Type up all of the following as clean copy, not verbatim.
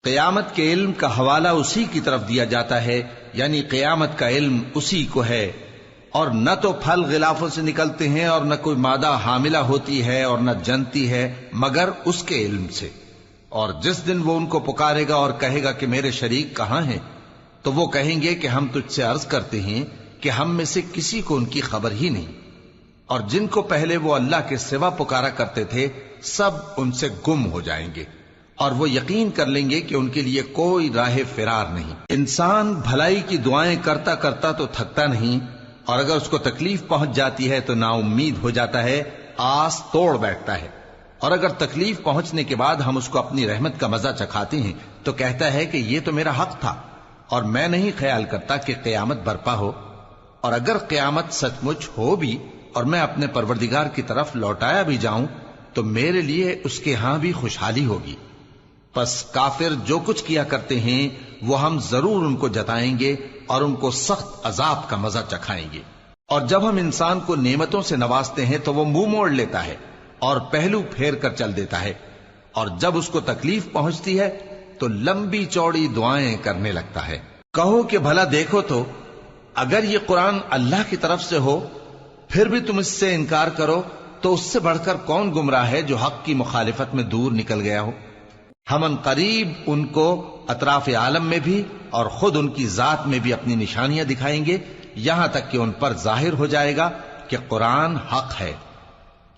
قیامت کے علم کا حوالہ اسی کی طرف دیا جاتا ہے، یعنی قیامت کا علم اسی کو ہے، اور نہ تو پھل غلافوں سے نکلتے ہیں اور نہ کوئی مادہ حاملہ ہوتی ہے اور نہ جنتی ہے مگر اس کے علم سے۔ اور جس دن وہ ان کو پکارے گا اور کہے گا کہ میرے شریک کہاں ہیں، تو وہ کہیں گے کہ ہم تجھ سے عرض کرتے ہیں کہ ہم میں سے کسی کو ان کی خبر ہی نہیں، اور جن کو پہلے وہ اللہ کے سوا پکارا کرتے تھے سب ان سے گم ہو جائیں گے، اور وہ یقین کر لیں گے کہ ان کے لیے کوئی راہ فرار نہیں۔ انسان بھلائی کی دعائیں کرتا کرتا تو تھکتا نہیں، اور اگر اس کو تکلیف پہنچ جاتی ہے تو نا امید ہو جاتا ہے، آس توڑ بیٹھتا ہے، اور اگر تکلیف پہنچنے کے بعد ہم اس کو اپنی رحمت کا مزہ چکھاتے ہیں تو کہتا ہے کہ یہ تو میرا حق تھا، اور میں نہیں خیال کرتا کہ قیامت برپا ہو۔ اور اگر قیامت سچ مچ ہو بھی اور میں اپنے پروردگار کی طرف لوٹایا بھی جاؤں تو میرے لیے اس کے ہاں بھی خوشحالی ہوگی۔ پس کافر جو کچھ کیا کرتے ہیں وہ ہم ضرور ان کو جتائیں گے اور ان کو سخت عذاب کا مزہ چکھائیں گے۔ اور جب ہم انسان کو نعمتوں سے نوازتے ہیں تو وہ منہ موڑ لیتا ہے اور پہلو پھیر کر چل دیتا ہے، اور جب اس کو تکلیف پہنچتی ہے تو لمبی چوڑی دعائیں کرنے لگتا ہے۔ کہو کہ بھلا دیکھو تو اگر یہ قرآن اللہ کی طرف سے ہو پھر بھی تم اس سے انکار کرو تو اس سے بڑھ کر کون گمراہ ہے جو حق کی مخالفت میں دور نکل گیا ہو۔ ہم ان قریب ان کو اطراف عالم میں بھی اور خود ان کی ذات میں بھی اپنی نشانیاں دکھائیں گے، یہاں تک کہ ان پر ظاہر ہو جائے گا کہ قرآن حق ہے۔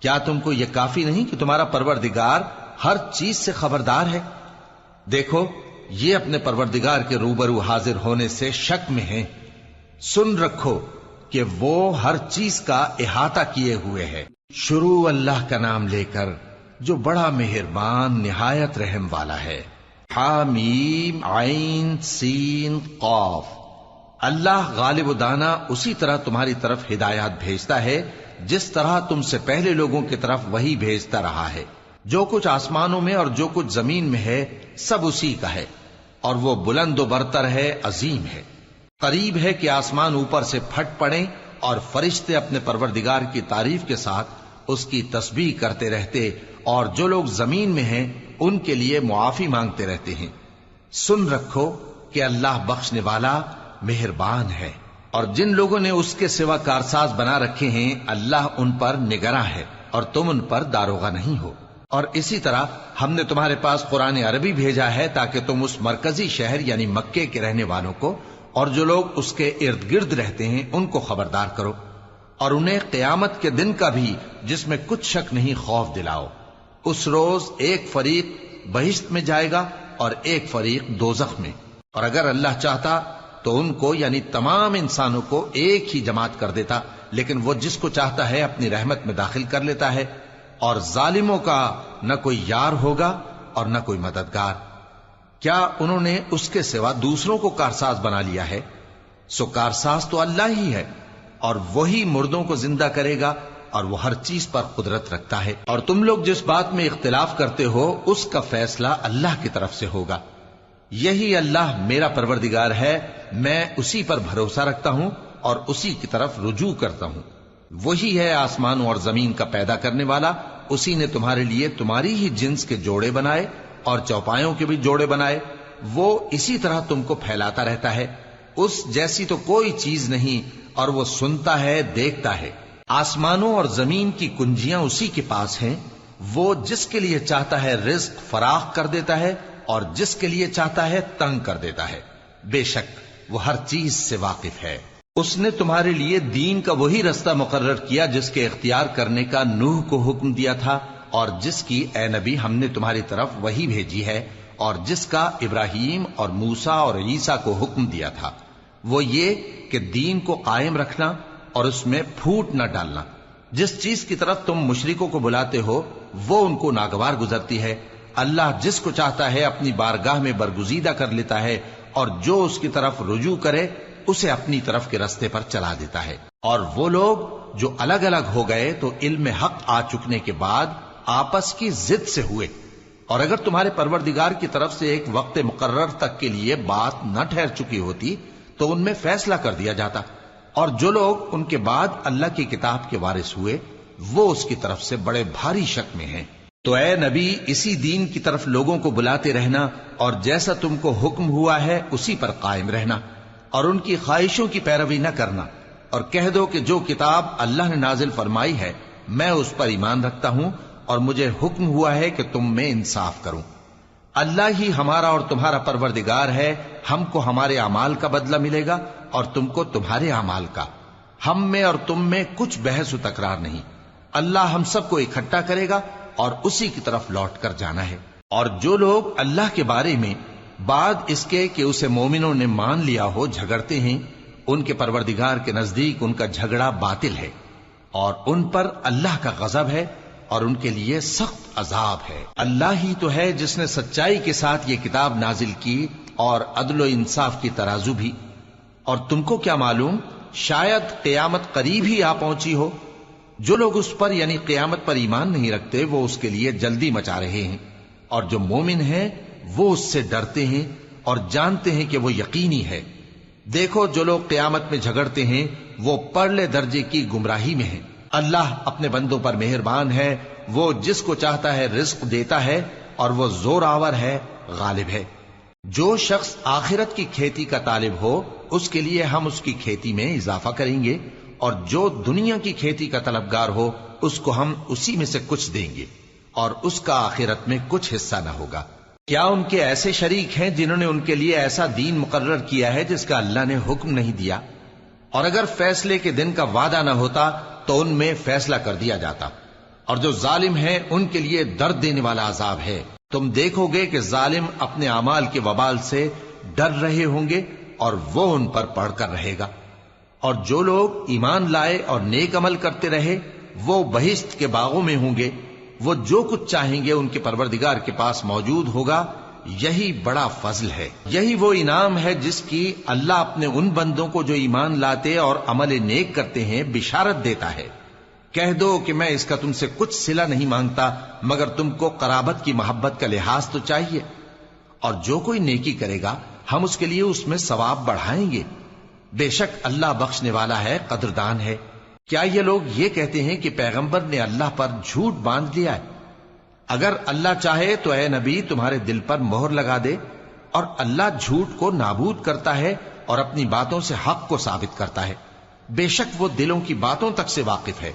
کیا تم کو یہ کافی نہیں کہ تمہارا پروردگار ہر چیز سے خبردار ہے؟ دیکھو یہ اپنے پروردگار کے روبرو حاضر ہونے سے شک میں ہیں۔ سن رکھو کہ وہ ہر چیز کا احاطہ کیے ہوئے ہے۔ شروع اللہ کا نام لے کر جو بڑا مہربان نہایت رحم والا ہے۔ حامیم عین سین قاف۔ اللہ غالب و دانا اسی طرح تمہاری طرف ہدایات بھیجتا ہے جس طرح تم سے پہلے لوگوں کی طرف وہی بھیجتا رہا ہے۔ جو کچھ آسمانوں میں اور جو کچھ زمین میں ہے سب اسی کا ہے، اور وہ بلند و برتر ہے، عظیم ہے۔ قریب ہے کہ آسمان اوپر سے پھٹ پڑیں اور فرشتے اپنے پروردگار کی تعریف کے ساتھ اس کی تسبیح کرتے رہتے، اور جو لوگ زمین میں ہیں ان کے لیے معافی مانگتے رہتے ہیں۔ سن رکھو کہ اللہ بخشنے والا مہربان ہے، اور جن لوگوں نے اس کے سوا کارساز بنا رکھے ہیں اللہ ان پر نگراں ہے اور تم ان پر داروغہ نہیں ہو۔ اور اسی طرح ہم نے تمہارے پاس قرآن عربی بھیجا ہے تاکہ تم اس مرکزی شہر یعنی مکے کے رہنے والوں کو اور جو لوگ اس کے ارد گرد رہتے ہیں ان کو خبردار کرو، اور انہیں قیامت کے دن کا بھی جس میں کچھ شک نہیں خوف دلاؤ۔ اس روز ایک فریق بہشت میں جائے گا اور ایک فریق دوزخ میں، اور اگر اللہ چاہتا تو ان کو یعنی تمام انسانوں کو ایک ہی جماعت کر دیتا، لیکن وہ جس کو چاہتا ہے اپنی رحمت میں داخل کر لیتا ہے، اور ظالموں کا نہ کوئی یار ہوگا اور نہ کوئی مددگار۔ کیا انہوں نے اس کے سوا دوسروں کو کارساز بنا لیا ہے؟ سو کارساز تو اللہ ہی ہے، اور وہی مردوں کو زندہ کرے گا، اور وہ ہر چیز پر قدرت رکھتا ہے۔ اور تم لوگ جس بات میں اختلاف کرتے ہو اس کا فیصلہ اللہ کی طرف سے ہوگا۔ یہی اللہ میرا پروردگار ہے، میں اسی پر بھروسہ رکھتا ہوں اور اسی کی طرف رجوع کرتا ہوں۔ وہی ہے آسمانوں اور زمین کا پیدا کرنے والا، اسی نے تمہارے لیے تمہاری ہی جنس کے جوڑے بنائے اور چوپایوں کے بھی جوڑے بنائے۔ وہ اسی طرح تم کو پھیلاتا رہتا ہے، اس جیسی تو کوئی چیز نہیں، اور وہ سنتا ہے، دیکھتا ہے۔ آسمانوں اور زمین کی کنجیاں اسی کے پاس ہیں، وہ جس کے لیے چاہتا ہے رزق فراخ کر دیتا ہے اور جس کے لیے چاہتا ہے تنگ کر دیتا ہے۔ بے شک وہ ہر چیز سے واقف ہے۔ اس نے تمہارے لیے دین کا وہی رستہ مقرر کیا جس کے اختیار کرنے کا نوح کو حکم دیا تھا، اور جس کی اے نبی ہم نے تمہاری طرف وہی بھیجی ہے، اور جس کا ابراہیم اور موسیٰ اور عیسیٰ کو حکم دیا تھا، وہ یہ کہ دین کو قائم رکھنا اور اس میں پھوٹ نہ ڈالنا۔ جس چیز کی طرف تم مشرکوں کو بلاتے ہو وہ ان کو ناگوار گزرتی ہے۔ اللہ جس کو چاہتا ہے اپنی بارگاہ میں برگزیدہ کر لیتا ہے، اور جو اس کی طرف رجوع کرے اسے اپنی طرف کے رستے پر چلا دیتا ہے۔ اور وہ لوگ جو الگ الگ ہو گئے تو علم حق آ چکنے کے بعد آپس کی ضد سے ہوئے، اور اگر تمہارے پروردگار کی طرف سے ایک وقت مقرر تک کے لیے بات نہ ٹھہر چکی ہوتی تو ان میں فیصلہ کر دیا جاتا، اور جو لوگ ان کے بعد اللہ کی کتاب کے وارث ہوئے وہ اس کی طرف سے بڑے بھاری شک میں ہیں۔ تو اے نبی اسی دین کی طرف لوگوں کو بلاتے رہنا اور جیسا تم کو حکم ہوا ہے اسی پر قائم رہنا اور ان کی خواہشوں کی پیروی نہ کرنا، اور کہہ دو کہ جو کتاب اللہ نے نازل فرمائی ہے میں اس پر ایمان رکھتا ہوں اور مجھے حکم ہوا ہے کہ تم میں انصاف کروں۔ اللہ ہی ہمارا اور تمہارا پروردگار ہے، ہم کو ہمارے اعمال کا بدلہ ملے گا اور تم کو تمہارے اعمال کا، ہم میں اور تم میں کچھ بحث و تکرار نہیں۔ اللہ ہم سب کو اکٹھا کرے گا اور اسی کی طرف لوٹ کر جانا ہے۔ اور جو لوگ اللہ کے بارے میں بعد اس کے کہ اسے مومنوں نے مان لیا ہو جھگڑتے ہیں، ان کے پروردگار کے نزدیک ان کا جھگڑا باطل ہے اور ان پر اللہ کا غضب ہے اور ان کے لیے سخت عذاب ہے۔ اللہ ہی تو ہے جس نے سچائی کے ساتھ یہ کتاب نازل کی اور عدل و انصاف کی ترازو بھی۔ اور تم کو کیا معلوم، شاید قیامت قریب ہی آ پہنچی ہو۔ جو لوگ اس پر یعنی قیامت پر ایمان نہیں رکھتے وہ اس کے لیے جلدی مچا رہے ہیں، اور جو مومن ہیں وہ اس سے ڈرتے ہیں اور جانتے ہیں کہ وہ یقینی ہے۔ دیکھو جو لوگ قیامت میں جھگڑتے ہیں وہ پرلے درجے کی گمراہی میں ہیں۔ اللہ اپنے بندوں پر مہربان ہے، وہ جس کو چاہتا ہے رزق دیتا ہے اور وہ زور آور ہے، غالب ہے۔ جو شخص آخرت کی کھیتی کا طالب ہو اس کے لیے ہم اس کی کھیتی میں اضافہ کریں گے، اور جو دنیا کی کھیتی کا طلبگار ہو اس کو ہم اسی میں سے کچھ دیں گے اور اس کا آخرت میں کچھ حصہ نہ ہوگا۔ کیا ان کے ایسے شریک ہیں جنہوں نے ان کے لیے ایسا دین مقرر کیا ہے جس کا اللہ نے حکم نہیں دیا؟ اور اگر فیصلے کے دن کا وعدہ نہ ہوتا تو ان میں فیصلہ کر دیا جاتا، اور جو ظالم ہیں ان کے لیے درد دینے والا عذاب ہے۔ تم دیکھو گے کہ ظالم اپنے اعمال کے وبال سے ڈر رہے ہوں گے اور وہ ان پر پڑھ کر رہے گا۔ اور جو لوگ ایمان لائے اور نیک عمل کرتے رہے وہ بہشت کے باغوں میں ہوں گے، وہ جو کچھ چاہیں گے ان کے پروردگار کے پاس موجود ہوگا۔ یہی بڑا فضل ہے، یہی وہ انعام ہے جس کی اللہ اپنے ان بندوں کو جو ایمان لاتے اور عمل نیک کرتے ہیں بشارت دیتا ہے۔ کہہ دو کہ میں اس کا تم سے کچھ صلہ نہیں مانگتا مگر تم کو قرابت کی محبت کا لحاظ تو چاہیے، اور جو کوئی نیکی کرے گا ہم اس کے لیے اس میں ثواب بڑھائیں گے۔ بے شک اللہ بخشنے والا ہے، قدردان ہے۔ کیا یہ لوگ یہ کہتے ہیں کہ پیغمبر نے اللہ پر جھوٹ باندھ لیا ہے؟ اگر اللہ چاہے تو اے نبی تمہارے دل پر مہر لگا دے، اور اللہ جھوٹ کو نابود کرتا ہے اور اپنی باتوں سے حق کو ثابت کرتا ہے۔ بے شک وہ دلوں کی باتوں تک سے واقف ہے،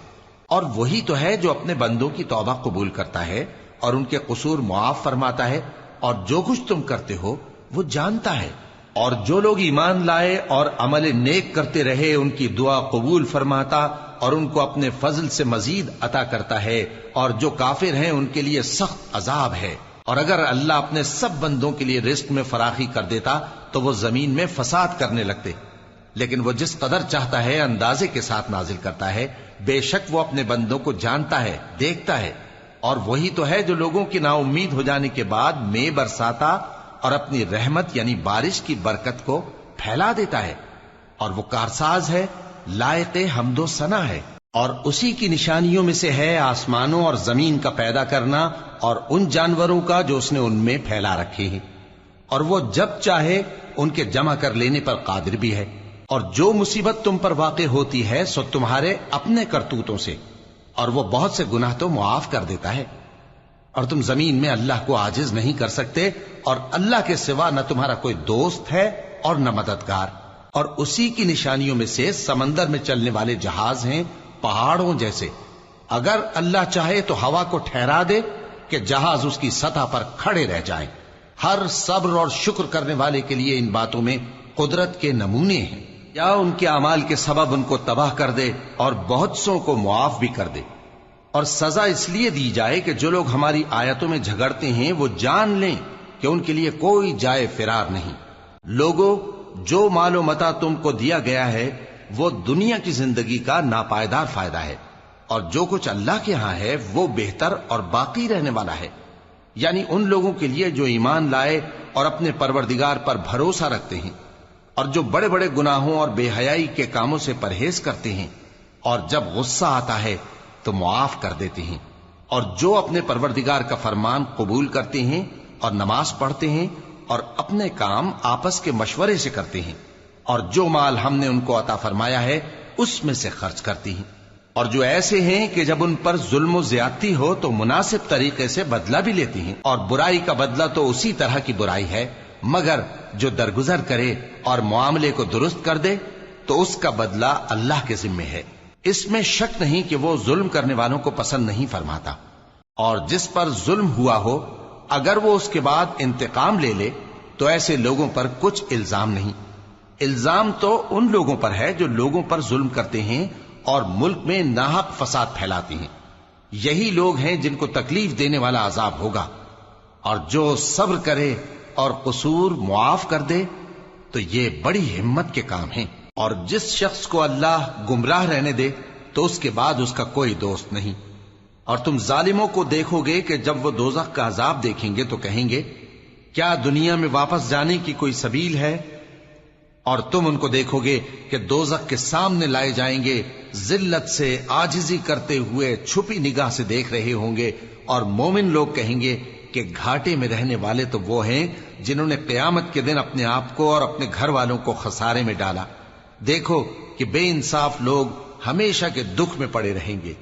اور وہی تو ہے جو اپنے بندوں کی توبہ قبول کرتا ہے اور ان کے قصور معاف فرماتا ہے، اور جو کچھ تم کرتے ہو وہ جانتا ہے۔ اور جو لوگ ایمان لائے اور عمل نیک کرتے رہے ان کی دعا قبول فرماتا اور ان کو اپنے فضل سے مزید عطا کرتا ہے، اور جو کافر ہیں ان کے لیے سخت عذاب ہے۔ اور اگر اللہ اپنے سب بندوں کے لیے رزق میں فراخی کر دیتا تو وہ زمین میں فساد کرنے لگتے، لیکن وہ جس قدر چاہتا ہے اندازے کے ساتھ نازل کرتا ہے۔ بے شک وہ اپنے بندوں کو جانتا ہے، دیکھتا ہے، اور وہی تو ہے جو لوگوں کی نا امید ہو جانے کے بعد میں برساتا اور اپنی رحمت یعنی بارش کی برکت کو پھیلا دیتا ہے، اور وہ کارساز ہے، لائق حمد و ثنا ہے۔ اور اسی کی نشانیوں میں سے ہے آسمانوں اور زمین کا پیدا کرنا اور ان جانوروں کا جو اس نے ان میں پھیلا رکھے ہیں، اور وہ جب چاہے ان کے جمع کر لینے پر قادر بھی ہے۔ اور جو مصیبت تم پر واقع ہوتی ہے سو تمہارے اپنے کرتوتوں سے، اور وہ بہت سے گناہ تو معاف کر دیتا ہے۔ اور تم زمین میں اللہ کو عاجز نہیں کر سکتے، اور اللہ کے سوا نہ تمہارا کوئی دوست ہے اور نہ مددگار۔ اور اسی کی نشانیوں میں سے سمندر میں چلنے والے جہاز ہیں پہاڑوں جیسے۔ اگر اللہ چاہے تو ہوا کو ٹھہرا دے کہ جہاز اس کی سطح پر کھڑے رہ جائیں۔ ہر صبر اور شکر کرنے والے کے لیے ان باتوں میں قدرت کے نمونے ہیں۔ یا ان کے اعمال کے سبب ان کو تباہ کر دے اور بہت سو کو معاف بھی کر دے۔ اور سزا اس لیے دی جائے کہ جو لوگ ہماری آیتوں میں جھگڑتے ہیں وہ جان لیں کہ ان کے لیے کوئی جائے فرار نہیں۔ لوگوں، جو مال و متاع تم کو دیا گیا ہے وہ دنیا کی زندگی کا ناپائیدار فائدہ ہے، اور جو کچھ اللہ کے ہاں ہے وہ بہتر اور باقی رہنے والا ہے، یعنی ان لوگوں کے لیے جو ایمان لائے اور اپنے پروردگار پر بھروسہ رکھتے ہیں، اور جو بڑے بڑے گناہوں اور بے حیائی کے کاموں سے پرہیز کرتے ہیں، اور جب غصہ آتا ہے تو معاف کر دیتے ہیں، اور جو اپنے پروردگار کا فرمان قبول کرتے ہیں اور نماز پڑھتے ہیں اور اپنے کام آپس کے مشورے سے کرتے ہیں، اور جو مال ہم نے ان کو عطا فرمایا ہے اس میں سے خرچ کرتے ہیں۔ اور جو ایسے ہیں کہ جب ان پر ظلم و زیادتی ہو تو مناسب طریقے سے بدلہ بھی لیتی ہیں، اور برائی کا بدلہ تو اسی طرح کی برائی ہے، مگر جو درگزر کرے اور معاملے کو درست کر دے تو اس کا بدلہ اللہ کے ذمے ہے۔ اس میں شک نہیں کہ وہ ظلم کرنے والوں کو پسند نہیں فرماتا، اور جس پر ظلم ہوا ہو اگر وہ اس کے بعد انتقام لے لے تو ایسے لوگوں پر کچھ الزام نہیں۔ الزام تو ان لوگوں پر ہے جو لوگوں پر ظلم کرتے ہیں اور ملک میں ناحق فساد پھیلاتے ہیں، یہی لوگ ہیں جن کو تکلیف دینے والا عذاب ہوگا۔ اور جو صبر کرے اور قصور معاف کر دے تو یہ بڑی ہمت کے کام ہیں۔ اور جس شخص کو اللہ گمراہ رہنے دے تو اس کے بعد اس کا کوئی دوست نہیں۔ اور تم ظالموں کو دیکھو گے کہ جب وہ دوزخ کا عذاب دیکھیں گے تو کہیں گے کیا دنیا میں واپس جانے کی کوئی سبیل ہے؟ اور تم ان کو دیکھو گے کہ دوزخ کے سامنے لائے جائیں گے، ذلت سے عاجزی کرتے ہوئے چھپی نگاہ سے دیکھ رہے ہوں گے، اور مومن لوگ کہیں گے کہ گھاٹے میں رہنے والے تو وہ ہیں جنہوں نے قیامت کے دن اپنے آپ کو اور اپنے گھر والوں کو خسارے میں ڈالا۔ دیکھو کہ بے انصاف لوگ ہمیشہ کے دکھ میں پڑے رہیں گے،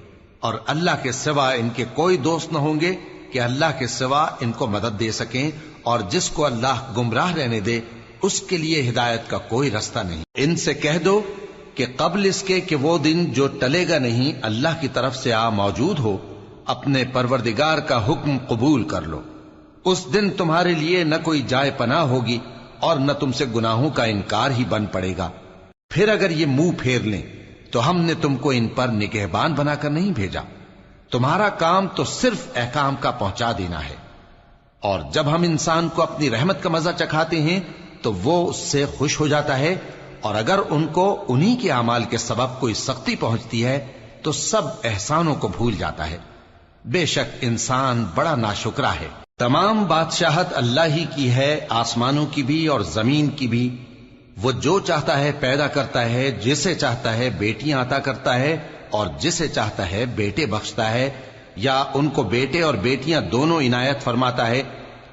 اور اللہ کے سوا ان کے کوئی دوست نہ ہوں گے کہ اللہ کے سوا ان کو مدد دے سکیں، اور جس کو اللہ گمراہ رہنے دے اس کے لیے ہدایت کا کوئی رستہ نہیں۔ ان سے کہہ دو کہ قبل اس کے کہ وہ دن جو ٹلے گا نہیں اللہ کی طرف سے آ موجود ہو، اپنے پروردگار کا حکم قبول کر لو۔ اس دن تمہارے لیے نہ کوئی جائے پناہ ہوگی اور نہ تم سے گناہوں کا انکار ہی بن پڑے گا۔ پھر اگر یہ منہ پھیر لیں تو ہم نے تم کو ان پر نگہبان بنا کر نہیں بھیجا، تمہارا کام تو صرف احکام کا پہنچا دینا ہے۔ اور جب ہم انسان کو اپنی رحمت کا مزہ چکھاتے ہیں تو وہ اس سے خوش ہو جاتا ہے، اور اگر ان کو انہی کے اعمال کے سبب کوئی سختی پہنچتی ہے تو سب احسانوں کو بھول جاتا ہے۔ بے شک انسان بڑا ناشکرا ہے۔ تمام بادشاہت اللہ ہی کی ہے، آسمانوں کی بھی اور زمین کی بھی۔ وہ جو چاہتا ہے پیدا کرتا ہے، جسے چاہتا ہے بیٹیاں عطا کرتا ہے اور جسے چاہتا ہے بیٹے بخشتا ہے، یا ان کو بیٹے اور بیٹیاں دونوں عنایت فرماتا ہے،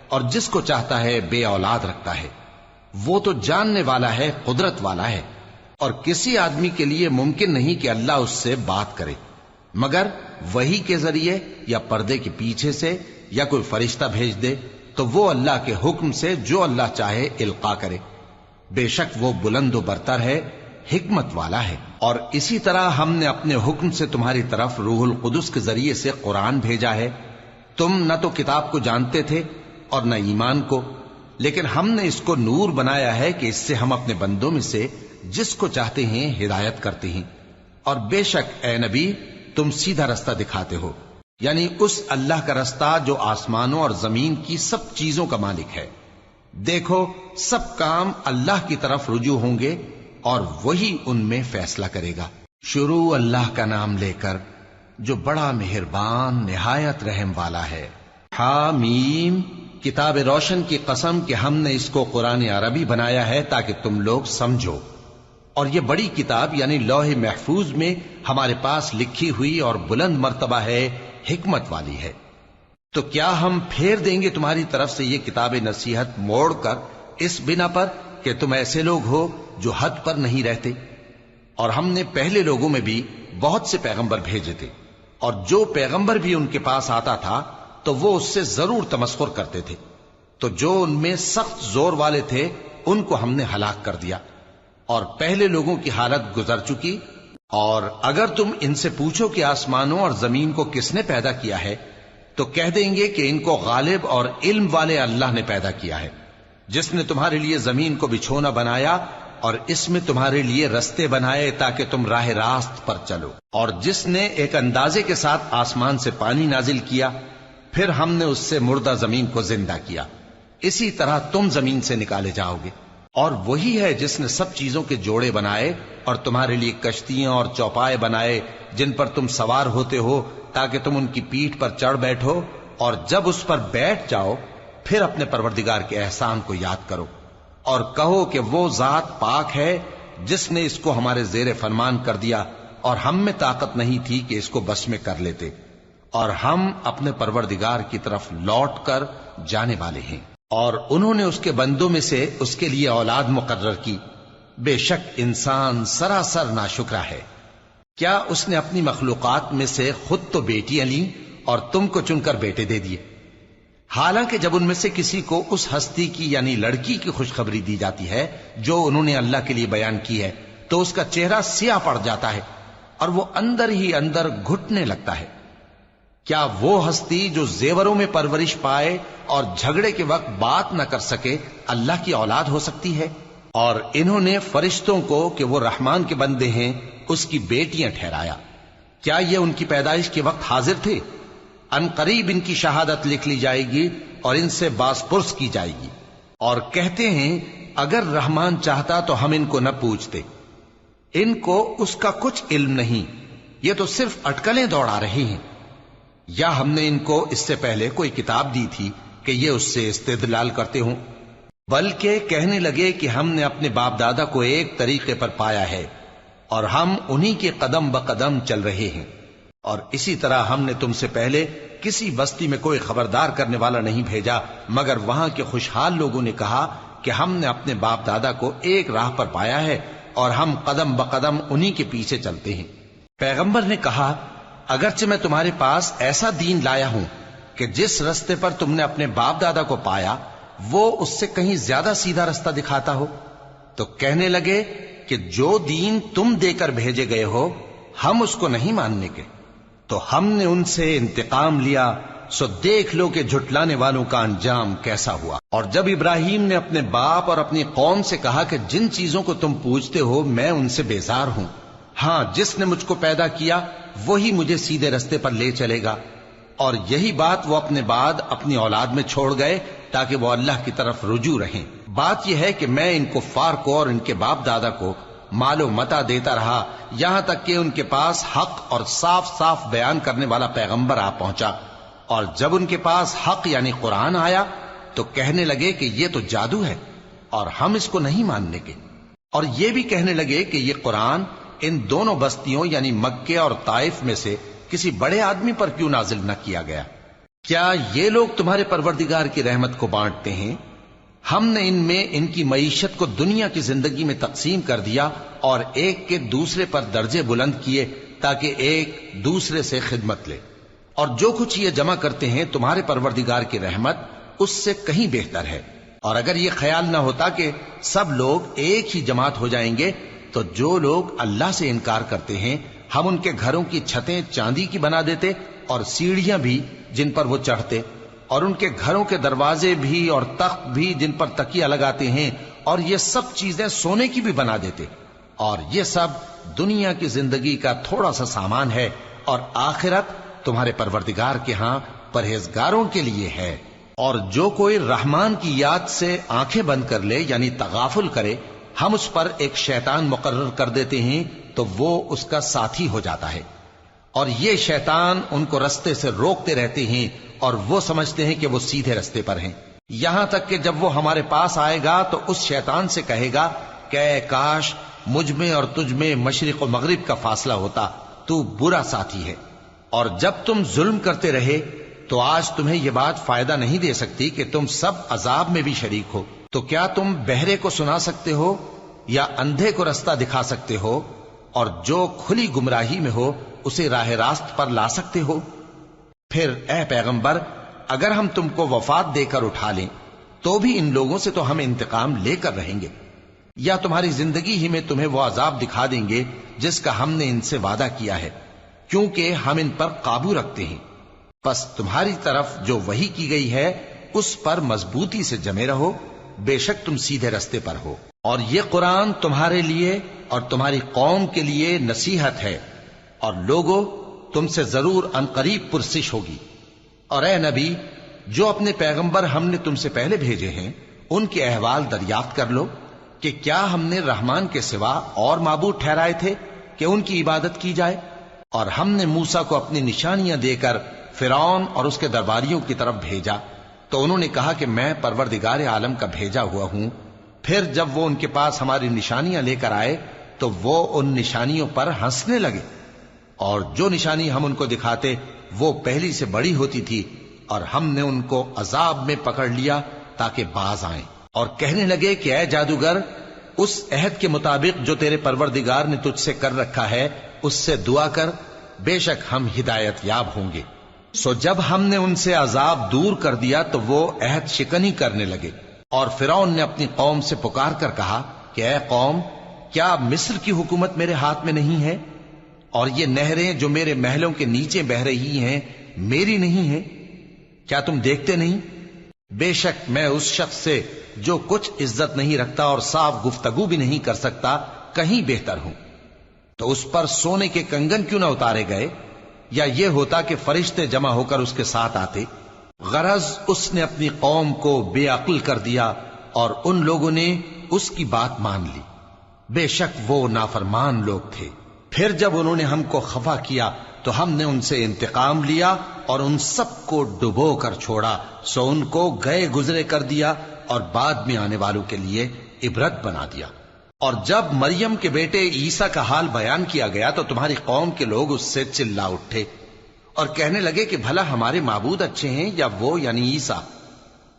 اور جس کو چاہتا ہے بے اولاد رکھتا ہے۔ وہ تو جاننے والا ہے، قدرت والا ہے، اور کسی آدمی کے لیے ممکن نہیں کہ اللہ اس سے بات کرے مگر وحی کے ذریعے یا پردے کے پیچھے سے، یا کوئی فرشتہ بھیج دے تو وہ اللہ کے حکم سے جو اللہ چاہے القا کرے۔ بے شک وہ بلند و برتر ہے، حکمت والا ہے۔ اور اسی طرح ہم نے اپنے حکم سے تمہاری طرف روح القدس کے ذریعے سے قرآن بھیجا ہے۔ تم نہ تو کتاب کو جانتے تھے اور نہ ایمان کو، لیکن ہم نے اس کو نور بنایا ہے کہ اس سے ہم اپنے بندوں میں سے جس کو چاہتے ہیں ہدایت کرتے ہیں۔ اور بے شک اے نبی تم سیدھا رستہ دکھاتے ہو، یعنی اس اللہ کا رستہ جو آسمانوں اور زمین کی سب چیزوں کا مالک ہے۔ دیکھو سب کام اللہ کی طرف رجوع ہوں گے اور وہی ان میں فیصلہ کرے گا۔ شروع اللہ کا نام لے کر جو بڑا مہربان نہایت رحم والا ہے۔ حامیم، کتاب روشن کی قسم کہ ہم نے اس کو قرآن عربی بنایا ہے تاکہ تم لوگ سمجھو، اور یہ بڑی کتاب یعنی لوح محفوظ میں ہمارے پاس لکھی ہوئی اور بلند مرتبہ ہے، حکمت والی ہے۔ تو کیا ہم پھیر دیں گے تمہاری طرف سے یہ کتاب نصیحت موڑ کر اس بنا پر کہ تم ایسے لوگ ہو جو حد پر نہیں رہتے؟ اور ہم نے پہلے لوگوں میں بھی بہت سے پیغمبر بھیجے تھے، اور جو پیغمبر بھی ان کے پاس آتا تھا تو وہ اس سے ضرور تمسخر کرتے تھے، تو جو ان میں سخت زور والے تھے ان کو ہم نے ہلاک کر دیا، اور پہلے لوگوں کی حالت گزر چکی۔ اور اگر تم ان سے پوچھو کہ آسمانوں اور زمین کو کس نے پیدا کیا ہے تو کہہ دیں گے کہ ان کو غالب اور علم والے اللہ نے پیدا کیا ہے، جس نے تمہارے لیے زمین کو بچھونا بنایا اور اس میں تمہارے لیے رستے بنائے تاکہ تم راہ راست پر چلو، اور جس نے ایک اندازے کے ساتھ آسمان سے پانی نازل کیا، پھر ہم نے اس سے مردہ زمین کو زندہ کیا، اسی طرح تم زمین سے نکالے جاؤ گے۔ اور وہی ہے جس نے سب چیزوں کے جوڑے بنائے اور تمہارے لیے کشتیاں اور چوپائے بنائے جن پر تم سوار ہوتے ہو تاکہ تم ان کی پیٹھ پر چڑھ بیٹھو، اور جب اس پر بیٹھ جاؤ پھر اپنے پروردگار کے احسان کو یاد کرو اور کہو کہ وہ ذات پاک ہے جس نے اس کو ہمارے زیر فرمان کر دیا اور ہم میں طاقت نہیں تھی کہ اس کو بس میں کر لیتے، اور ہم اپنے پروردگار کی طرف لوٹ کر جانے والے ہیں۔ اور انہوں نے اس کے بندوں میں سے اس کے لیے اولاد مقرر کی، بے شک انسان سراسر ناشکرا ہے۔ کیا اس نے اپنی مخلوقات میں سے خود تو بیٹیاں لیں اور تم کو چن کر بیٹے دے دیے؟ حالانکہ جب ان میں سے کسی کو اس ہستی کی یعنی لڑکی کی خوشخبری دی جاتی ہے جو انہوں نے اللہ کے لیے بیان کی ہے تو اس کا چہرہ سیاہ پڑ جاتا ہے اور وہ اندر ہی اندر گھٹنے لگتا ہے۔ کیا وہ ہستی جو زیوروں میں پرورش پائے اور جھگڑے کے وقت بات نہ کر سکے اللہ کی اولاد ہو سکتی ہے؟ اور انہوں نے فرشتوں کو کہ وہ رحمان کے بندے ہیں اس کی بیٹیاں ٹھہرایا۔ کیا یہ ان کی پیدائش کے وقت حاضر تھے؟ ان قریب ان کی شہادت لکھ لی جائے گی اور ان سے باز پرس کی جائے گی۔ اور کہتے ہیں اگر رحمان چاہتا تو ہم ان کو نہ پوچھتے، ان کو اس کا کچھ علم نہیں، یہ تو صرف اٹکلیں دوڑا رہے ہیں۔ یا ہم نے ان کو اس سے پہلے کوئی کتاب دی تھی کہ یہ اس سے استدلال کرتے ہوں؟ بلکہ کہنے لگے کہ ہم نے اپنے باپ دادا کو ایک طریقے پر پایا ہے اور ہم انہی کے قدم بقدم چل رہے ہیں، اور اسی طرح ہم نے تم سے پہلے کسی بستی میں کوئی خبردار کرنے والا نہیں بھیجا مگر وہاں کے خوشحال لوگوں نے کہا کہ ہم نے اپنے باپ دادا کو ایک راہ پر پایا ہے اور ہم قدم بقدم انہی کے پیچھے چلتے ہیں۔ پیغمبر نے کہا اگرچہ میں تمہارے پاس ایسا دین لایا ہوں کہ جس رستے پر تم نے اپنے باپ دادا کو پایا وہ اس سے کہیں زیادہ سیدھا رستہ دکھاتا ہو، تو کہنے لگے کہ جو دین تم دے کر بھیجے گئے ہو ہم اس کو نہیں ماننے کے، تو ہم نے ان سے انتقام لیا، سو دیکھ لو کہ جھٹلانے والوں کا انجام کیسا ہوا۔ اور جب ابراہیم نے اپنے باپ اور اپنی قوم سے کہا کہ جن چیزوں کو تم پوجتے ہو میں ان سے بیزار ہوں، ہاں جس نے مجھ کو پیدا کیا وہی مجھے سیدھے رستے پر لے چلے گا، اور یہی بات وہ اپنے بعد اپنی اولاد میں چھوڑ گئے تاکہ وہ اللہ کی طرف رجوع رہیں۔ بات یہ ہے کہ میں ان کفار کو اور ان کے باپ دادا کو مال و متاع دیتا رہا یہاں تک کہ ان کے پاس حق اور صاف صاف بیان کرنے والا پیغمبر آ پہنچا، اور جب ان کے پاس حق یعنی قرآن آیا تو کہنے لگے کہ یہ تو جادو ہے اور ہم اس کو نہیں ماننے کے، اور یہ بھی کہنے لگے کہ یہ قرآن ان دونوں بستیوں یعنی مکے اور طائف میں سے کسی بڑے آدمی پر کیوں نازل نہ کیا گیا؟ کیا یہ لوگ تمہارے پروردگار کی رحمت کو بانٹتے ہیں؟ ہم نے ان میں ان کی معیشت کو دنیا کی زندگی میں تقسیم کر دیا اور ایک کے دوسرے پر درجے بلند کیے تاکہ ایک دوسرے سے خدمت لے، اور جو کچھ یہ جمع کرتے ہیں تمہارے پروردگار کی رحمت اس سے کہیں بہتر ہے۔ اور اگر یہ خیال نہ ہوتا کہ سب لوگ ایک ہی جماعت ہو جائیں گے تو جو لوگ اللہ سے انکار کرتے ہیں ہم ان کے گھروں کی چھتیں چاندی کی بنا دیتے اور سیڑھیاں بھی جن پر وہ چڑھتے، اور ان کے گھروں کے دروازے بھی اور تخت بھی جن پر تکیہ لگاتے ہیں، اور یہ سب چیزیں سونے کی بھی بنا دیتے، اور یہ سب دنیا کی زندگی کا تھوڑا سا سامان ہے، اور آخرت تمہارے پروردگار کے ہاں پرہیزگاروں کے لیے ہے۔ اور جو کوئی رحمان کی یاد سے آنکھیں بند کر لے یعنی تغافل کرے ہم اس پر ایک شیطان مقرر کر دیتے ہیں تو وہ اس کا ساتھی ہو جاتا ہے، اور یہ شیطان ان کو رستے سے روکتے رہتے ہیں اور وہ سمجھتے ہیں کہ وہ سیدھے رستے پر ہیں، یہاں تک کہ جب وہ ہمارے پاس آئے گا تو اس شیطان سے کہے گا کہ اے کاش مجھ میں اور تجھ میں مشرق و مغرب کا فاصلہ ہوتا، تو برا ساتھی ہے۔ اور جب تم ظلم کرتے رہے تو آج تمہیں یہ بات فائدہ نہیں دے سکتی کہ تم سب عذاب میں بھی شریک ہو، تو کیا تم بہرے کو سنا سکتے ہو یا اندھے کو رستہ دکھا سکتے ہو، اور جو کھلی گمراہی میں ہو اسے راہ راست پر لا سکتے ہو؟ پھر اے پیغمبر اگر ہم تم کو وفات دے کر اٹھا لیں تو بھی ان لوگوں سے تو ہم انتقام لے کر رہیں گے، یا تمہاری زندگی ہی میں تمہیں وہ عذاب دکھا دیں گے جس کا ہم نے ان سے وعدہ کیا ہے، کیونکہ ہم ان پر قابو رکھتے ہیں۔ پس تمہاری طرف جو وحی کی گئی ہے اس پر مضبوطی سے جمے رہو، بے شک تم سیدھے رستے پر ہو، اور یہ قرآن تمہارے لیے اور تمہاری قوم کے لیے نصیحت ہے، اور لوگوں تم سے ضرور عنقریب پرسش ہوگی۔ اور اے نبی جو اپنے پیغمبر ہم نے تم سے پہلے بھیجے ہیں ان کے احوال دریافت کر لو کہ کیا ہم نے رحمان کے سوا اور معبود ٹھہرائے تھے کہ ان کی عبادت کی جائے؟ اور ہم نے موسیٰ کو اپنی نشانیاں دے کر فرعون اور اس کے درباریوں کی طرف بھیجا تو انہوں نے کہا کہ میں پروردگار عالم کا بھیجا ہوا ہوں۔ پھر جب وہ ان کے پاس ہماری نشانیاں لے کر آئے تو وہ ان نشانیوں پر ہنسنے لگے، اور جو نشانی ہم ان کو دکھاتے وہ پہلی سے بڑی ہوتی تھی، اور ہم نے ان کو عذاب میں پکڑ لیا تاکہ باز آئیں، اور کہنے لگے کہ اے جادوگر اس عہد کے مطابق جو تیرے پروردگار نے تجھ سے کر رکھا ہے اس سے دعا کر، بے شک ہم ہدایت یاب ہوں گے۔ سو جب ہم نے ان سے عذاب دور کر دیا تو وہ عہد شکنی کرنے لگے، اور فرعون نے اپنی قوم سے پکار کر کہا کہ اے قوم، کیا مصر کی حکومت میرے ہاتھ میں نہیں ہے؟ اور یہ نہریں جو میرے محلوں کے نیچے بہ رہی ہیں میری نہیں ہیں؟ کیا تم دیکھتے نہیں؟ بے شک میں اس شخص سے جو کچھ عزت نہیں رکھتا اور صاف گفتگو بھی نہیں کر سکتا کہیں بہتر ہوں۔ تو اس پر سونے کے کنگن کیوں نہ اتارے گئے، یا یہ ہوتا کہ فرشتے جمع ہو کر اس کے ساتھ آتے؟ غرض اس نے اپنی قوم کو بے عقل کر دیا اور ان لوگوں نے اس کی بات مان لی۔ بے شک وہ نافرمان لوگ تھے۔ پھر جب انہوں نے ہم کو خفا کیا تو ہم نے ان سے انتقام لیا اور ان سب کو ڈبو کر چھوڑا، سو ان کو گئے گزرے کر دیا اور بعد میں آنے والوں کے لیے عبرت بنا دیا۔ اور جب مریم کے بیٹے عیسیٰ کا حال بیان کیا گیا تو تمہاری قوم کے لوگ اس سے چلا اٹھے اور کہنے لگے کہ بھلا ہمارے معبود اچھے ہیں یا وہ یعنی عیسیٰ؟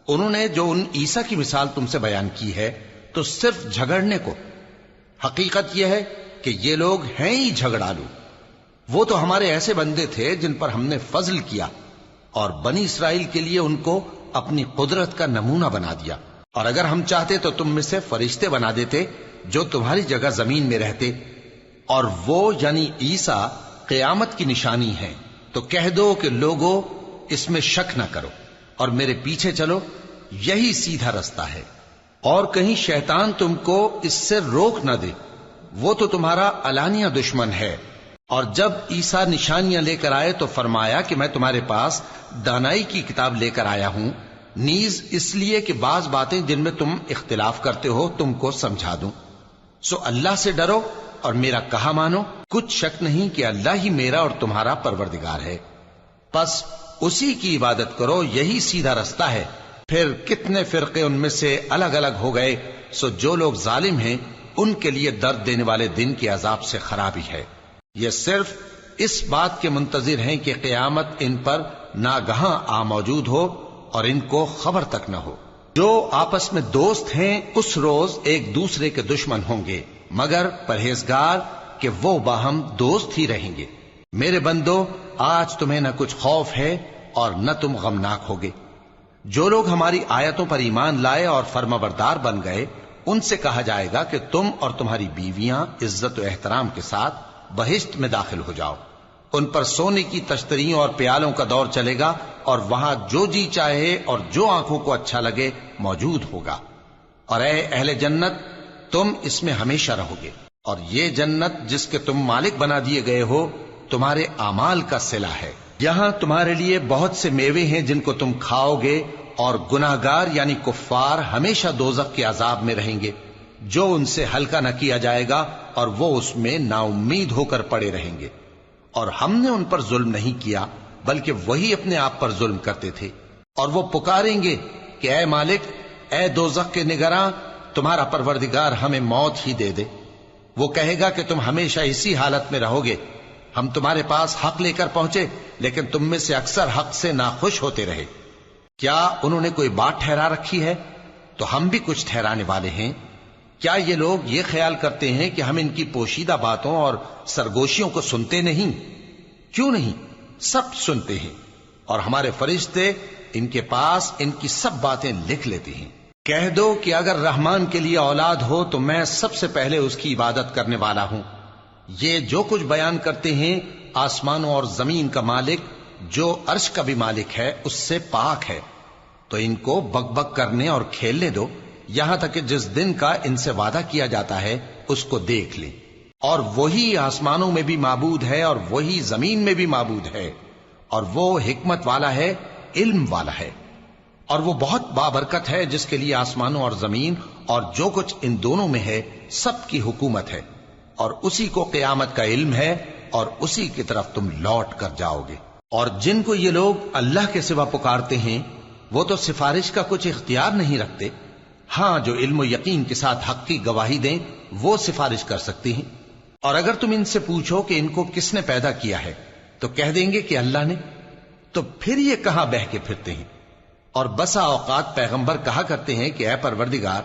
انہوں نے جو ان عیسیٰ کی مثال تم سے بیان کی ہے تو صرف جھگڑنے کو۔ حقیقت یہ ہے کہ یہ لوگ ہیں ہی جھگڑالو۔ وہ تو ہمارے ایسے بندے تھے جن پر ہم نے فضل کیا، اور بنی اسرائیل کے لیے ان کو اپنی قدرت کا نمونہ بنا دیا، اور اگر ہم چاہتے تو تم میں سے فرشتے بنا دیتے جو تمہاری جگہ زمین میں رہتے، اور وہ یعنی عیسیٰ قیامت کی نشانی ہے۔ تو کہہ دو کہ لوگوں اس میں شک نہ کرو اور میرے پیچھے چلو، یہی سیدھا رستہ ہے، اور کہیں شیطان تم کو اس سے روک نہ دے، وہ تو تمہارا علانیہ دشمن ہے۔ اور جب عیسیٰ نشانیاں لے کر آئے تو فرمایا کہ میں تمہارے پاس دانائی کی کتاب لے کر آیا ہوں، نیز اس لیے کہ بعض باتیں جن میں تم اختلاف کرتے ہو تم کو سمجھا دوں۔ سو اللہ سے ڈرو اور میرا کہا مانو، کچھ شک نہیں کہ اللہ ہی میرا اور تمہارا پروردگار ہے، پس اسی کی عبادت کرو، یہی سیدھا رستہ ہے۔ پھر کتنے فرقے ان میں سے الگ الگ ہو گئے، سو جو لوگ ظالم ہیں ان کے لیے درد دینے والے دن کے عذاب سے خرابی ہے۔ یہ صرف اس بات کے منتظر ہیں کہ قیامت ان پر ناگہاں آ موجود ہو اور ان کو خبر تک نہ ہو۔ جو آپس میں دوست ہیں اس روز ایک دوسرے کے دشمن ہوں گے، مگر پرہیزگار کہ وہ باہم دوست ہی رہیں گے۔ میرے بندو، آج تمہیں نہ کچھ خوف ہے اور نہ تم غمناک ہوگے۔ جو لوگ ہماری آیتوں پر ایمان لائے اور فرمانبردار بن گئے ان سے کہا جائے گا کہ تم اور تمہاری بیویاں عزت و احترام کے ساتھ بہشت میں داخل ہو جاؤ۔ ان پر سونے کی تشتریوں اور پیالوں کا دور چلے گا، اور وہاں جو جی چاہے اور جو آنکھوں کو اچھا لگے موجود ہوگا۔ اور اے اہل جنت، تم اس میں ہمیشہ رہو گے، اور یہ جنت جس کے تم مالک بنا دیے گئے ہو تمہارے اعمال کا صلہ ہے۔ یہاں تمہارے لیے بہت سے میوے ہیں جن کو تم کھاؤ گے، اور گناہگار یعنی کفار ہمیشہ دوزخ کے عذاب میں رہیں گے، جو ان سے ہلکا نہ کیا جائے گا، اور وہ اس میں نا امید ہو کر پڑے رہیں گے۔ اور ہم نے ان پر ظلم نہیں کیا بلکہ وہی اپنے آپ پر ظلم کرتے تھے۔ اور وہ پکاریں گے کہ اے مالک، اے دوزخ کے نگراں، تمہارا پروردگار ہمیں موت ہی دے دے۔ وہ کہے گا کہ تم ہمیشہ اسی حالت میں رہو گے، ہم تمہارے پاس حق لے کر پہنچے لیکن تم میں سے اکثر حق سے ناخوش ہوتے رہے۔ کیا انہوں نے کوئی بات ٹھہرا رکھی ہے؟ تو ہم بھی کچھ ٹھہرانے والے ہیں۔ کیا یہ لوگ یہ خیال کرتے ہیں کہ ہم ان کی پوشیدہ باتوں اور سرگوشیوں کو سنتے نہیں؟ کیوں نہیں، سب سنتے ہیں، اور ہمارے فرشتے ان کے پاس ان کی سب باتیں لکھ لیتے ہیں۔ کہہ دو کہ اگر رحمان کے لیے اولاد ہو تو میں سب سے پہلے اس کی عبادت کرنے والا ہوں۔ یہ جو کچھ بیان کرتے ہیں آسمانوں اور زمین کا مالک جو عرش کا بھی مالک ہے اس سے پاک ہے، تو ان کو بک بک کرنے اور کھیلنے دو، یہاں تک کہ جس دن کا ان سے وعدہ کیا جاتا ہے اس کو دیکھ لیں۔ اور وہی آسمانوں میں بھی معبود ہے اور وہی زمین میں بھی معبود ہے، اور وہ حکمت والا ہے، علم والا ہے، اور وہ بہت بابرکت ہے جس کے لیے آسمانوں اور زمین اور جو کچھ ان دونوں میں ہے سب کی حکومت ہے، اور اسی کو قیامت کا علم ہے، اور اسی کی طرف تم لوٹ کر جاؤ گے۔ اور جن کو یہ لوگ اللہ کے سوا پکارتے ہیں وہ تو سفارش کا کچھ اختیار نہیں رکھتے، ہاں جو علم و یقین کے ساتھ حق کی گواہی دیں وہ سفارش کر سکتے ہیں۔ اور اگر تم ان سے پوچھو کہ ان کو کس نے پیدا کیا ہے تو کہہ دیں گے کہ اللہ نے، تو پھر یہ کہاں بہہ کے پھرتے ہیں۔ اور بسا اوقات پیغمبر کہا کرتے ہیں کہ اے پروردگار،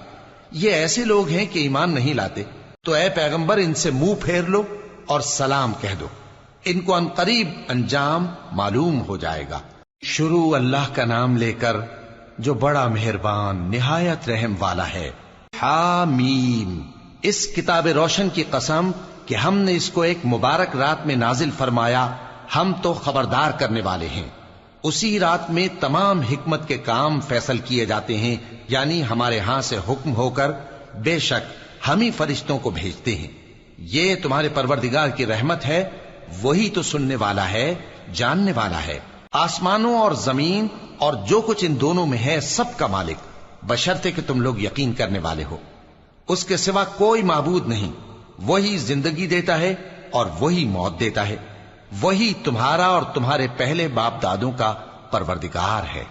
یہ ایسے لوگ ہیں کہ ایمان نہیں لاتے، تو اے پیغمبر ان سے منہ پھیر لو اور سلام کہہ دو، ان کو عنقریب انجام معلوم ہو جائے گا۔ شروع اللہ کا نام لے کر جو بڑا مہربان نہایت رحم والا ہے۔ حامیم، اس کتاب روشن کی قسم کہ ہم نے اس کو ایک مبارک رات میں نازل فرمایا، ہم تو خبردار کرنے والے ہیں۔ اسی رات میں تمام حکمت کے کام فیصل کیے جاتے ہیں، یعنی ہمارے ہاں سے حکم ہو کر بے شک ہم ہی فرشتوں کو بھیجتے ہیں۔ یہ تمہارے پروردگار کی رحمت ہے، وہی تو سننے والا ہے، جاننے والا ہے۔ آسمانوں اور زمین اور جو کچھ ان دونوں میں ہے سب کا مالک، بشرطے کہ تم لوگ یقین کرنے والے ہو۔ اس کے سوا کوئی معبود نہیں، وہی زندگی دیتا ہے اور وہی موت دیتا ہے، وہی تمہارا اور تمہارے پہلے باپ دادوں کا پروردگار ہے۔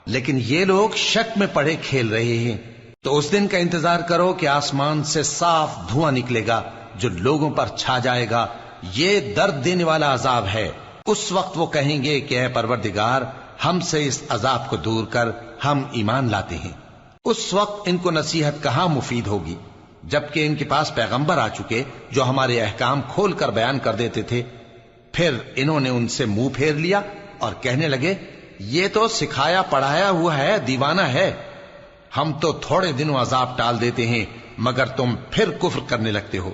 لیکن یہ لوگ شک میں پڑے کھیل رہے ہیں۔ تو اس دن کا انتظار کرو کہ آسمان سے صاف دھواں نکلے گا جو لوگوں پر چھا جائے گا، یہ درد دینے والا عذاب ہے۔ اس وقت وہ کہیں گے کہ اے پروردگار، ہم سے اس عذاب کو دور کر، ہم ایمان لاتے ہیں۔ اس وقت ان کو نصیحت کہاں مفید ہوگی، جبکہ ان کے پاس پیغمبر آ چکے جو ہمارے احکام کھول کر بیان کر دیتے تھے۔ پھر انہوں نے ان سے منہ پھیر لیا اور کہنے لگے، یہ تو سکھایا پڑھایا ہوا ہے، دیوانہ ہے، ہم تو تھوڑے دنوں عذاب ٹال دیتے ہیں مگر تم پھر کفر کرنے لگتے ہو۔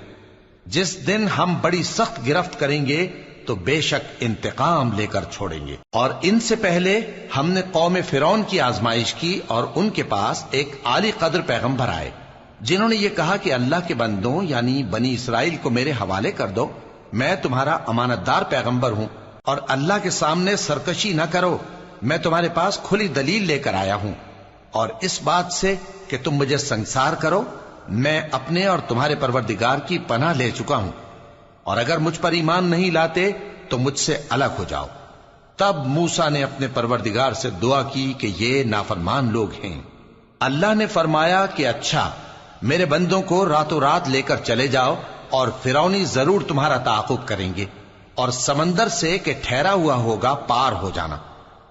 جس دن ہم بڑی سخت گرفت کریں گے تو بے شک انتقام لے کر چھوڑیں گے۔ اور ان سے پہلے ہم نے قوم فرعون کی آزمائش کی اور ان کے پاس ایک عالی قدر پیغمبر آئے جنہوں نے یہ کہا کہ اللہ کے بندوں یعنی بنی اسرائیل کو میرے حوالے کر دو، میں تمہارا امانت دار پیغمبر ہوں، اور اللہ کے سامنے سرکشی نہ کرو، میں تمہارے پاس کھلی دلیل لے کر آیا ہوں، اور اس بات سے کہ تم مجھے سنسار کرو میں اپنے اور تمہارے پروردگار کی پناہ لے چکا ہوں، اور اگر مجھ پر ایمان نہیں لاتے تو مجھ سے الگ ہو جاؤ۔ تب موسیٰ نے اپنے پروردگار سے دعا کی کہ یہ نافرمان لوگ ہیں۔ اللہ نے فرمایا کہ اچھا، میرے بندوں کو راتوں رات لے کر چلے جاؤ، اور فرعونی ضرور تمہارا تعاقب کریں گے، اور سمندر سے کہ ٹھہرا ہوا ہوگا پار ہو جانا،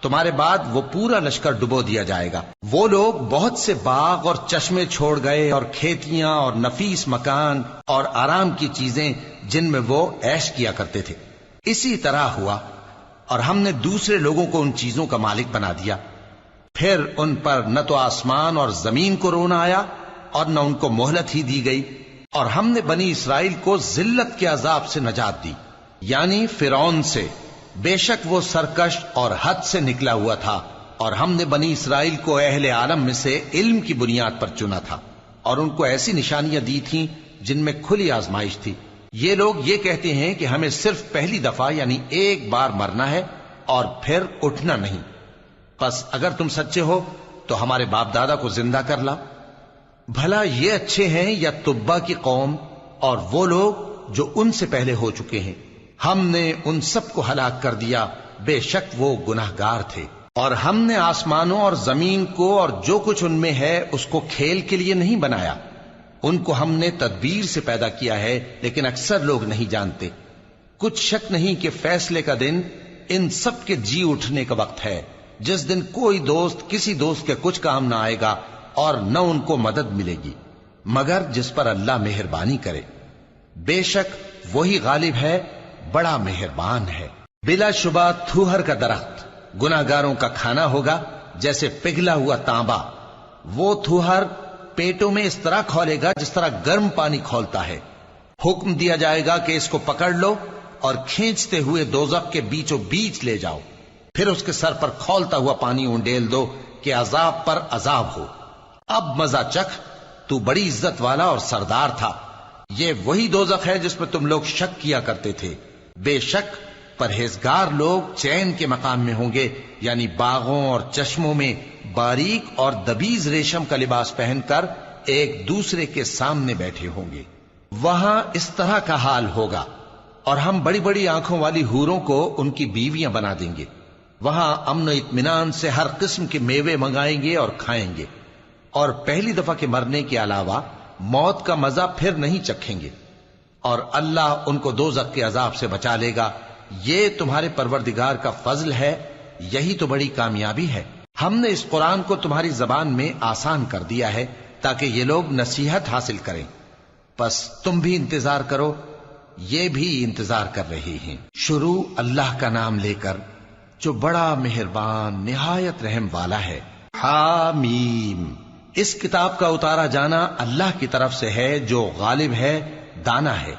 تمہارے بعد وہ پورا لشکر ڈبو دیا جائے گا۔ وہ لوگ بہت سے باغ اور چشمے چھوڑ گئے اور کھیتیاں اور نفیس مکان اور آرام کی چیزیں جن میں وہ عیش کیا کرتے تھے۔ اسی طرح ہوا، اور ہم نے دوسرے لوگوں کو ان چیزوں کا مالک بنا دیا۔ پھر ان پر نہ تو آسمان اور زمین کو رونا آیا اور نہ ان کو مہلت ہی دی گئی، اور ہم نے بنی اسرائیل کو ذلت کے عذاب سے نجات دی، یعنی فرعون سے، بے شک وہ سرکش اور حد سے نکلا ہوا تھا، اور ہم نے بنی اسرائیل کو اہل عالم میں سے علم کی بنیاد پر چنا تھا، اور ان کو ایسی نشانیاں دی تھیں جن میں کھلی آزمائش تھی۔ یہ لوگ یہ کہتے ہیں کہ ہمیں صرف پہلی دفعہ یعنی ایک بار مرنا ہے اور پھر اٹھنا نہیں، پس اگر تم سچے ہو تو ہمارے باپ دادا کو زندہ کر لا۔ بھلا یہ اچھے ہیں یا تبا کی قوم اور وہ لوگ جو ان سے پہلے ہو چکے ہیں؟ ہم نے ان سب کو ہلاک کر دیا، بے شک وہ گناہگار تھے۔ اور ہم نے آسمانوں اور زمین کو اور جو کچھ ان میں ہے اس کو کھیل کے لیے نہیں بنایا، ان کو ہم نے تدبیر سے پیدا کیا ہے، لیکن اکثر لوگ نہیں جانتے۔ کچھ شک نہیں کہ فیصلے کا دن ان سب کے جی اٹھنے کا وقت ہے، جس دن کوئی دوست کسی دوست کے کچھ کام نہ آئے گا اور نہ ان کو مدد ملے گی مگر جس پر اللہ مہربانی کرے۔ بے شک وہی غالب ہے، بڑا مہربان ہے۔ بلا شبہ تھوہر کا درخت گناہگاروں کا کھانا ہوگا، جیسے پگھلا ہوا تانبا۔ وہ تھوہر پیٹوں میں اس طرح کھولے گا جس طرح گرم پانی کھولتا ہے۔ حکم دیا جائے گا کہ اس کو پکڑ لو اور کھینچتے ہوئے دوزخ کے بیچوں بیچ لے جاؤ، پھر اس کے سر پر کھولتا ہوا پانی اونڈیل دو کہ عذاب پر عذاب ہو۔ اب مزہ چکھ، تو بڑی عزت والا اور سردار تھا۔ یہ وہی دوزخ ہے جس میں تم لوگ شک کیا کرتے تھے۔ بے شک پرہیزگار لوگ چین کے مقام میں ہوں گے، یعنی باغوں اور چشموں میں باریک اور دبیز ریشم کا لباس پہن کر ایک دوسرے کے سامنے بیٹھے ہوں گے۔ وہاں اس طرح کا حال ہوگا، اور ہم بڑی بڑی آنکھوں والی حوروں کو ان کی بیویاں بنا دیں گے۔ وہاں امن و اطمینان سے ہر قسم کے میوے منگائیں گے اور کھائیں گے، اور پہلی دفعہ کے مرنے کے علاوہ موت کا مزہ پھر نہیں چکھیں گے، اور اللہ ان کو دوزخ کے عذاب سے بچا لے گا۔ یہ تمہارے پروردگار کا فضل ہے، یہی تو بڑی کامیابی ہے۔ ہم نے اس قرآن کو تمہاری زبان میں آسان کر دیا ہے تاکہ یہ لوگ نصیحت حاصل کریں، پس تم بھی انتظار کرو یہ بھی انتظار کر رہے ہیں۔ شروع اللہ کا نام لے کر جو بڑا مہربان نہایت رحم والا ہے۔ حامیم، اس کتاب کا اتارا جانا اللہ کی طرف سے ہے جو غالب ہے، دانا ہے۔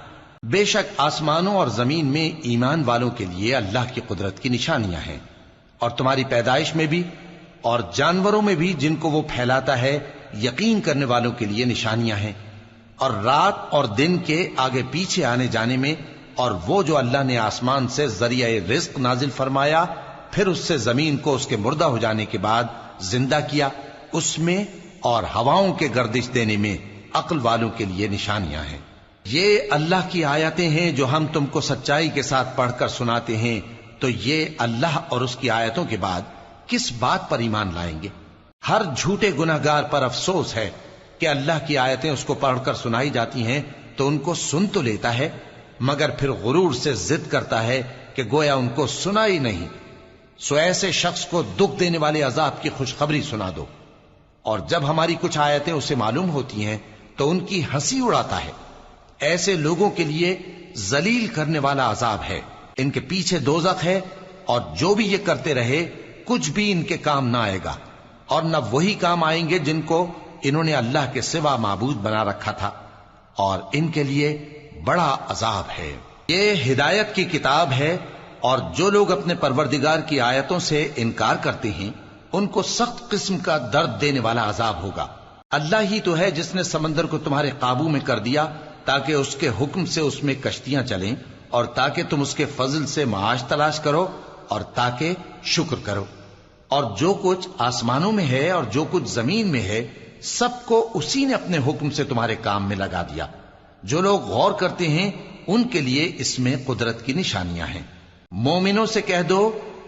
بے شک آسمانوں اور زمین میں ایمان والوں کے لیے اللہ کی قدرت کی نشانیاں ہیں، اور تمہاری پیدائش میں بھی اور جانوروں میں بھی جن کو وہ پھیلاتا ہے یقین کرنے والوں کے لیے نشانیاں ہیں، اور رات اور دن کے آگے پیچھے آنے جانے میں، اور وہ جو اللہ نے آسمان سے ذریعہ رزق نازل فرمایا پھر اس سے زمین کو اس کے مردہ ہو جانے کے بعد زندہ کیا، اس میں اور ہواؤں کے گردش دینے میں عقل والوں کے لیے نشانیاں ہیں۔ یہ اللہ کی آیتیں ہیں جو ہم تم کو سچائی کے ساتھ پڑھ کر سناتے ہیں، تو یہ اللہ اور اس کی آیتوں کے بعد کس بات پر ایمان لائیں گے؟ ہر جھوٹے گناہگار پر افسوس ہے کہ اللہ کی آیتیں اس کو پڑھ کر سنائی جاتی ہیں تو ان کو سن تو لیتا ہے، مگر پھر غرور سے ضد کرتا ہے کہ گویا ان کو سنا ہی نہیں۔ سو ایسے شخص کو دکھ دینے والے عذاب کی خوشخبری سنا دو، اور جب ہماری کچھ آیتیں اسے معلوم ہوتی ہیں تو ان کی ہنسی اڑاتا ہے۔ ایسے لوگوں کے لیے ذلیل کرنے والا عذاب ہے، ان کے پیچھے دوزخ ہے، اور جو بھی یہ کرتے رہے کچھ بھی ان کے کام نہ آئے گا، اور نہ وہی کام آئیں گے جن کو انہوں نے اللہ کے سوا معبود بنا رکھا تھا، اور ان کے لیے بڑا عذاب ہے۔ یہ ہدایت کی کتاب ہے، اور جو لوگ اپنے پروردگار کی آیتوں سے انکار کرتے ہیں ان کو سخت قسم کا درد دینے والا عذاب ہوگا۔ اللہ ہی تو ہے جس نے سمندر کو تمہارے قابو میں کر دیا تاکہ اس کے حکم سے اس میں کشتیاں چلیں، اور تاکہ تم اس کے فضل سے معاش تلاش کرو، اور تاکہ شکر کرو۔ اور جو کچھ آسمانوں میں ہے اور جو کچھ زمین میں ہے سب کو اسی نے اپنے حکم سے تمہارے کام میں لگا دیا۔ جو لوگ غور کرتے ہیں ان کے لیے اس میں قدرت کی نشانیاں ہیں۔ مومنوں سے کہہ دو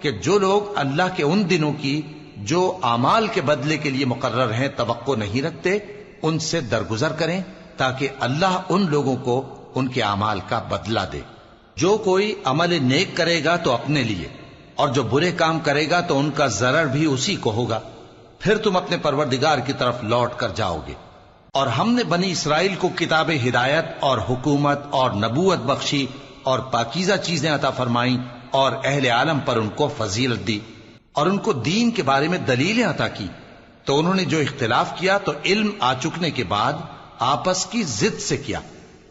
کہ جو لوگ اللہ کے ان دنوں کی جو اعمال کے بدلے کے لیے مقرر ہیں توقع نہیں رکھتے، ان سے درگزر کریں تاکہ اللہ ان لوگوں کو ان کے اعمال کا بدلہ دے۔ جو کوئی عمل نیک کرے گا تو اپنے لیے، اور جو برے کام کرے گا تو ان کا ضرر بھی اسی کو ہوگا، پھر تم اپنے پروردگار کی طرف لوٹ کر جاؤ گے۔ اور ہم نے بنی اسرائیل کو کتاب ہدایت اور حکومت اور نبوت بخشی اور پاکیزہ چیزیں عطا فرمائیں، اور اہل عالم پر ان کو فضیلت دی، اور ان کو دین کے بارے میں دلیلیں عطا کی، تو انہوں نے جو اختلاف کیا تو علم آ چکنے کے بعد آپس کی ضد سے کیا۔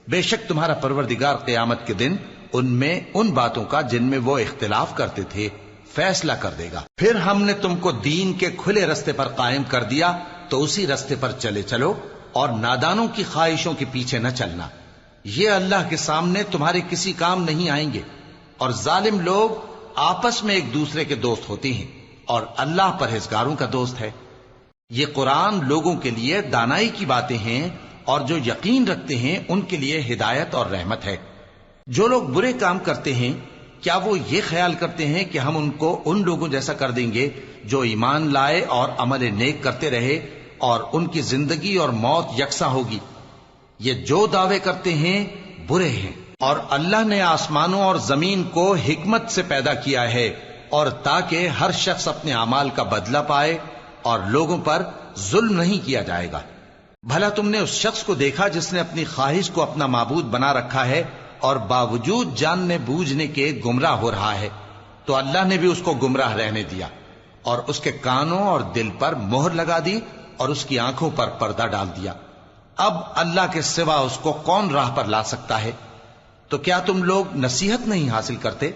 بے شک تمہارا پروردگار قیامت کے دن ان میں ان باتوں کا جن میں وہ اختلاف کرتے تھے فیصلہ کر دے گا۔ پھر ہم نے تم کو دین کے کھلے رستے پر قائم کر دیا تو اسی رستے پر چلے چلو، اور نادانوں کی خواہشوں کے پیچھے نہ چلنا، یہ اللہ کے سامنے تمہارے کسی کام نہیں آئیں گے۔ اور ظالم لوگ آپس میں ایک دوسرے کے دوست ہوتے ہیں، اور اللہ پرہیزگاروں کا دوست ہے۔ یہ قرآن لوگوں کے لیے دانائی کی باتیں ہیں، اور جو یقین رکھتے ہیں ان کے لیے ہدایت اور رحمت ہے۔ جو لوگ برے کام کرتے ہیں کیا وہ یہ خیال کرتے ہیں کہ ہم ان کو ان لوگوں جیسا کر دیں گے جو ایمان لائے اور عمل نیک کرتے رہے اور ان کی زندگی اور موت یکساں ہوگی؟ یہ جو دعوے کرتے ہیں برے ہیں۔ اور اللہ نے آسمانوں اور زمین کو حکمت سے پیدا کیا ہے، اور تاکہ ہر شخص اپنے اعمال کا بدلہ پائے، اور لوگوں پر ظلم نہیں کیا جائے گا۔ بھلا تم نے اس شخص کو دیکھا جس نے اپنی خواہش کو اپنا معبود بنا رکھا ہے اور باوجود جاننے بوجھنے کے گمراہ ہو رہا ہے؟ تو اللہ نے بھی اس کو گمراہ رہنے دیا، اور اس کے کانوں اور دل پر مہر لگا دی، اور اس کی آنکھوں پر پردہ ڈال دیا۔ اب اللہ کے سوا اس کو کون راہ پر لا سکتا ہے؟ تو کیا تم لوگ نصیحت نہیں حاصل کرتے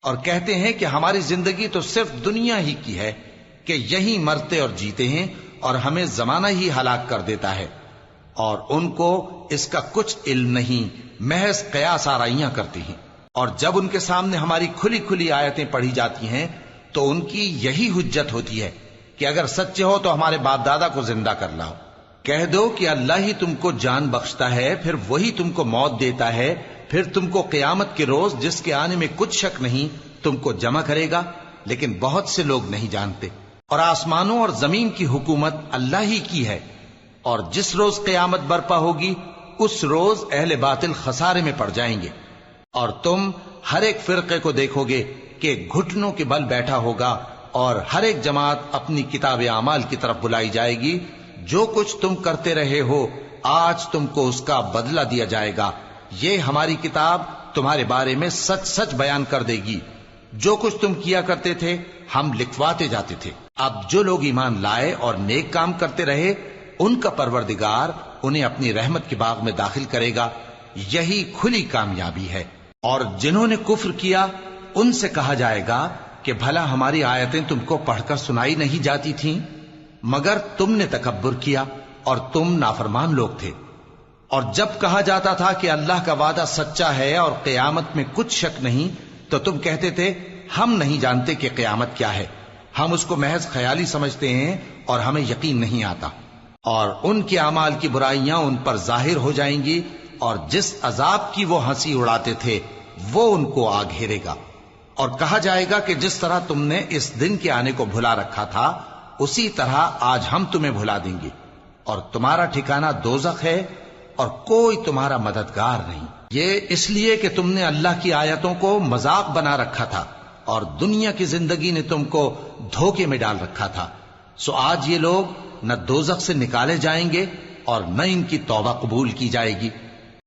اور کہتے ہیں کہ ہماری زندگی تو صرف دنیا ہی کی ہے، کہ یہی مرتے اور جیتے ہیں، اور ہمیں زمانہ ہی ہلاک کر دیتا ہے، اور ان کو اس کا کچھ علم نہیں، محض قیاس آرائیاں کرتے ہیں۔ اور جب ان کے سامنے ہماری کھلی کھلی آیتیں پڑھی جاتی ہیں تو ان کی یہی حجت ہوتی ہے کہ اگر سچے ہو تو ہمارے باپ دادا کو زندہ کر لاؤ۔ کہہ دو کہ اللہ ہی تم کو جان بخشتا ہے، پھر وہی تم کو موت دیتا ہے، پھر تم کو قیامت کے روز جس کے آنے میں کچھ شک نہیں تم کو جمع کرے گا، لیکن بہت سے لوگ نہیں جانتے۔ اور آسمانوں اور زمین کی حکومت اللہ ہی کی ہے، اور جس روز قیامت برپا ہوگی اس روز اہل باطل خسارے میں پڑ جائیں گے۔ اور تم ہر ایک فرقے کو دیکھو گے کہ گھٹنوں کے بل بیٹھا ہوگا، اور ہر ایک جماعت اپنی کتاب اعمال کی طرف بلائی جائے گی۔ جو کچھ تم کرتے رہے ہو آج تم کو اس کا بدلہ دیا جائے گا، یہ ہماری کتاب تمہارے بارے میں سچ سچ بیان کر دے گی. جو کچھ تم کیا کرتے تھے ہم لکھواتے جاتے تھے. اب جو لوگ ایمان لائے اور نیک کام کرتے رہے ان کا پروردگار انہیں اپنی رحمت کے باغ میں داخل کرے گا. یہی کھلی کامیابی ہے. اور جنہوں نے کفر کیا ان سے کہا جائے گا کہ بھلا ہماری آیتیں تم کو پڑھ کر سنائی نہیں جاتی تھیں؟ مگر تم نے تکبر کیا اور تم نافرمان لوگ تھے. اور جب کہا جاتا تھا کہ اللہ کا وعدہ سچا ہے اور قیامت میں کچھ شک نہیں تو تم کہتے تھے ہم نہیں جانتے کہ قیامت کیا ہے، ہم اس کو محض خیالی سمجھتے ہیں اور ہمیں یقین نہیں آتا. اور ان کے اعمال کی برائیاں ان پر ظاہر ہو جائیں گی اور جس عذاب کی وہ ہنسی اڑاتے تھے وہ ان کو آ گھیرے گا. اور کہا جائے گا کہ جس طرح تم نے اس دن کے آنے کو بھلا رکھا تھا اسی طرح آج ہم تمہیں بھلا دیں گے، اور تمہارا ٹھکانہ دوزخ ہے اور کوئی تمہارا مددگار نہیں. یہ اس لیے کہ تم نے اللہ کی آیتوں کو مذاق بنا رکھا تھا اور دنیا کی زندگی نے تم کو دھوکے میں ڈال رکھا تھا. سو آج یہ لوگ نہ دوزخ سے نکالے جائیں گے اور نہ ان کی توبہ قبول کی جائے گی.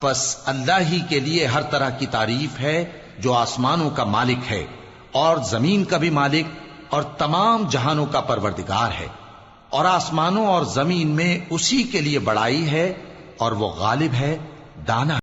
پس اللہ ہی کے لیے ہر طرح کی تعریف ہے جو آسمانوں کا مالک ہے اور زمین کا بھی مالک اور تمام جہانوں کا پروردگار ہے. اور آسمانوں اور زمین میں اسی کے لیے بڑائی ہے اور وہ غالب ہے، دانا